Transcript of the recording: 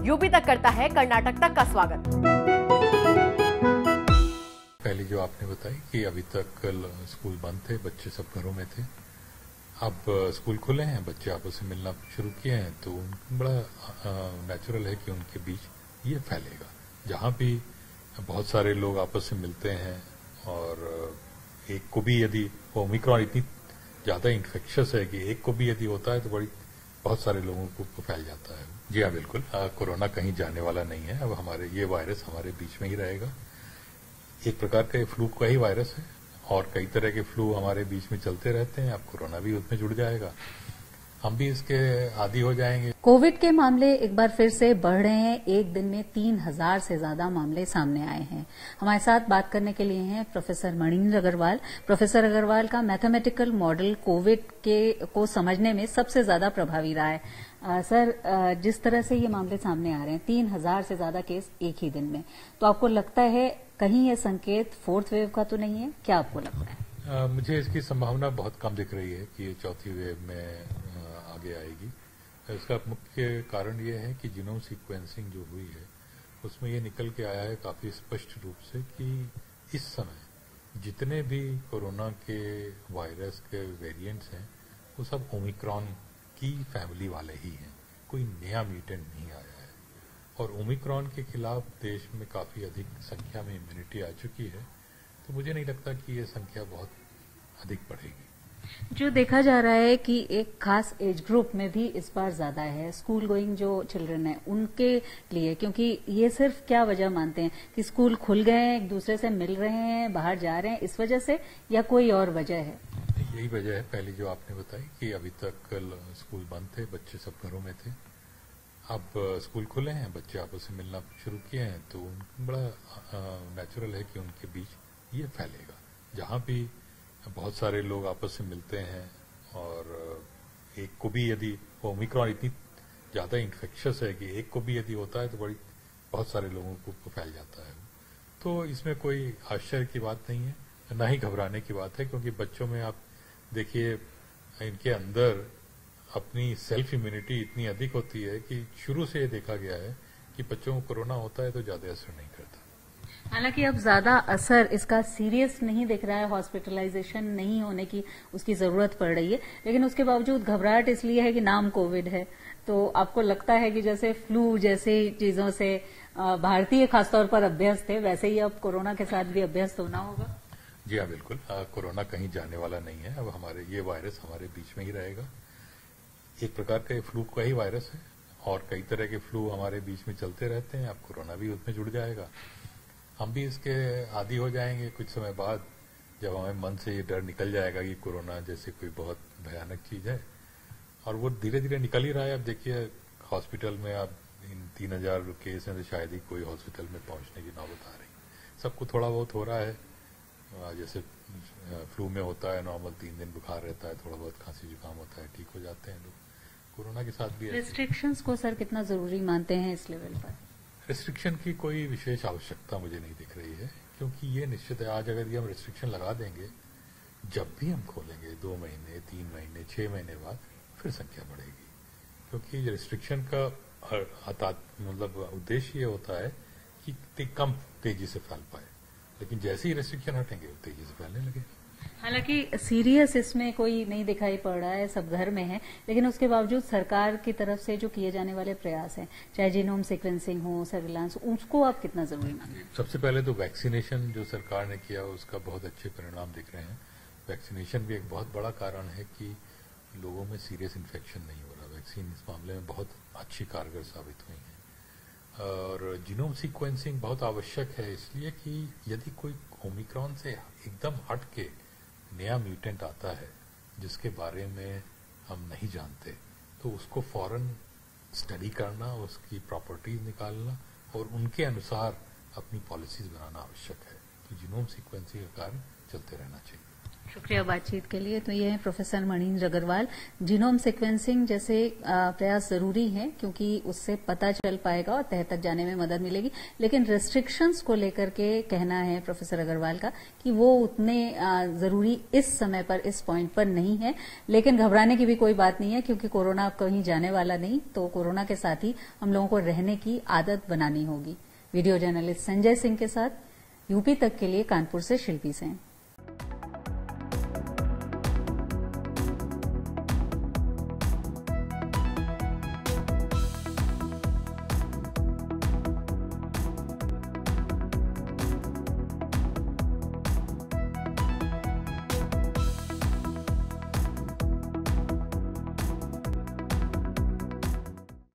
UP तक करता है कर्नाटक तक का स्वागत। पहले जो आपने बताई कि अभी तक स्कूल बंद थे, बच्चे सब घरों में थे। अब स्कूल खुले हैं, बच्चे आपस में मिलना शुरू किए हैं, तो बड़ा नेचुरल है कि उनके बीच ये फैलेगा। जहां भी बहुत सारे लोग आपस में मिलते हैं और एक को भी यदि ओमिक्रॉन इतनी ज्यादा इन्फेक्शियस है कि एक को भी यदि होता है तो बहुत सारे लोगों को फैल जाता है। जी हाँ, बिल्कुल। कोरोना कहीं जाने वाला नहीं है। अब हमारे ये वायरस हमारे बीच में ही रहेगा। एक प्रकार का ये फ्लू का ही वायरस है और कई तरह के फ्लू हमारे बीच में चलते रहते हैं। अब कोरोना भी उसमें जुड़ जाएगा, हम भी इसके आदी हो जाएंगे। कोविड के मामले एक बार फिर से बढ़ रहे हैं। एक दिन में 3000 से ज्यादा मामले सामने आए हैं। हमारे साथ बात करने के लिए हैं प्रोफेसर मणीन्द्र अग्रवाल। प्रोफेसर अग्रवाल का मैथमेटिकल मॉडल कोविड को समझने में सबसे ज्यादा प्रभावी रहा है। सर, जिस तरह से ये मामले सामने आ रहे हैं, 3000 से ज्यादा केस एक ही दिन में, तो आपको लगता है कहीं ये संकेत फोर्थ वेव का तो नहीं है? क्या आपको लगता है? मुझे इसकी संभावना बहुत कम दिख रही है कि ये चौथी वेव में आगे आएगी। इसका मुख्य कारण ये है कि जीनोम सीक्वेंसिंग जो हुई है उसमें ये निकल के आया है काफी स्पष्ट रूप से कि इस समय जितने भी कोरोना के वायरस के वेरिएंट्स हैं वो सब ओमिक्रॉन की फैमिली वाले ही हैं। कोई नया म्यूटेंट नहीं आया है और ओमिक्रॉन के खिलाफ देश में काफी अधिक संख्या में इम्यूनिटी आ चुकी है। तो मुझे नहीं लगता कि ये संख्या बहुत अधिक बढ़ेगी। जो देखा जा रहा है कि एक खास एज ग्रुप में भी इस बार ज्यादा है, स्कूल गोइंग जो चिल्ड्रन है उनके लिए, क्योंकि ये सिर्फ क्या वजह मानते हैं कि स्कूल खुल गए हैं, एक दूसरे से मिल रहे हैं, बाहर जा रहे हैं, इस वजह से, या कोई और वजह है? यही वजह है पहले जो आपने बताई कि अभी तक स्कूल बंद थे, बच्चे सब घरों में थे। अब स्कूल खुले हैं, बच्चे आपस में मिलना शुरू किए हैं, तो बड़ा नेचुरल है कि उनके बीच ये फैलेगा। जहां भी बहुत सारे लोग आपस में मिलते हैं और एक को भी यदि ओमिक्रॉन इतनी ज्यादा इन्फेक्शियस है कि एक को भी यदि होता है तो बहुत सारे लोगों को फैल जाता है। तो इसमें कोई आश्चर्य की बात नहीं है, न ही घबराने की बात है, क्योंकि बच्चों में आप देखिए इनके अंदर अपनी सेल्फ इम्यूनिटी इतनी अधिक होती है कि शुरू से ये देखा गया है कि बच्चों को कोरोना होता है तो ज्यादा असर नहीं करता। हालांकि अब ज्यादा असर इसका सीरियस नहीं दिख रहा है, हॉस्पिटलाइजेशन नहीं होने की उसकी जरूरत पड़ रही है, लेकिन उसके बावजूद घबराहट इसलिए है कि नाम कोविड है। तो आपको लगता है कि जैसे फ्लू जैसे चीजों से भारतीय खासतौर पर अभ्यस्त थे, वैसे ही अब कोरोना के साथ भी अभ्यस्त होना होगा? जी हाँ, बिल्कुल। कोरोना कहीं जाने वाला नहीं है। अब ये वायरस हमारे बीच में ही रहेगा। एक प्रकार का ये फ्लू का ही वायरस है और कई तरह के फ्लू हमारे बीच में चलते रहते हैं। अब कोरोना भी उसमें जुड़ जाएगा, हम भी इसके आदी हो जाएंगे। कुछ समय बाद जब हमें मन से ये डर निकल जाएगा कि कोरोना जैसे कोई बहुत भयानक चीज है, और वो धीरे धीरे निकल ही रहा है। अब देखिए हॉस्पिटल में अब इन 3000 केस में शायद ही कोई हॉस्पिटल में पहुंचने की नौबत आ रही। सबको थोड़ा बहुत हो रहा है, जैसे फ्लू में होता है नॉर्मल, 3 दिन बुखार रहता है, थोड़ा बहुत खांसी जुकाम होता है, ठीक हो जाते हैं लोग। कोरोना के साथ भी रिस्ट्रिक्शंस को सर कितना जरूरी मानते हैं इस लेवल पर? रिस्ट्रिक्शन की कोई विशेष आवश्यकता मुझे नहीं दिख रही है, क्योंकि ये निश्चित है आज अगर ये हम रिस्ट्रिक्शन लगा देंगे, जब भी हम खोलेंगे 2 महीने 3 महीने 6 महीने बाद फिर संख्या बढ़ेगी। क्योंकि रिस्ट्रिक्शन का मतलब उद्देश्य ये होता है कि कम तेजी से फैल पाए, लेकिन जैसे ही रिस्ट्रिक्शन हटेंगे वो तेजी से फैलने लगे। हालांकि सीरियस इसमें कोई नहीं दिखाई पड़ रहा है, सब घर में है, लेकिन उसके बावजूद सरकार की तरफ से जो किए जाने वाले प्रयास हैं, चाहे जीनोम सीक्वेंसिंग हो, सर्विलांस, उसको आप कितना जरूरी मानते हैं? सबसे पहले तो वैक्सीनेशन जो सरकार ने किया उसका बहुत अच्छे परिणाम दिख रहे हैं। वैक्सीनेशन भी एक बहुत बड़ा कारण है कि लोगों में सीरियस इन्फेक्शन नहीं हो रहा। वैक्सीन इस मामले में बहुत अच्छी कारगर साबित हुई है। और जीनोम सीक्वेंसिंग बहुत आवश्यक है, इसलिए कि यदि कोई ओमिक्रॉन से एकदम हट के नया म्यूटेंट आता है जिसके बारे में हम नहीं जानते, तो उसको फौरन स्टडी करना, उसकी प्रॉपर्टीज निकालना और उनके अनुसार अपनी पॉलिसीज बनाना आवश्यक है। तो जीनोम सीक्वेंसिंग का कार्य चलते रहना चाहिए। शुक्रिया बातचीत के लिए। तो ये है professor Manindra Agrawal. Genome sequencing जैसे प्रयास जरूरी है क्योंकि उससे पता चल पाएगा और तह तक जाने में मदद मिलेगी, लेकिन रेस्ट्रिक्शंस को लेकर के कहना है प्रोफेसर अग्रवाल का कि वो उतने जरूरी इस समय पर, इस पॉइंट पर नहीं है। लेकिन घबराने की भी कोई बात नहीं है क्योंकि कोरोना कहीं जाने वाला नहीं, तो कोरोना के साथ ही हम लोगों को रहने की आदत बनानी होगी। वीडियो जर्नलिस्ट संजय सिंह के साथ यूपी तक के लिए कानपुर से शिल्पी सेन।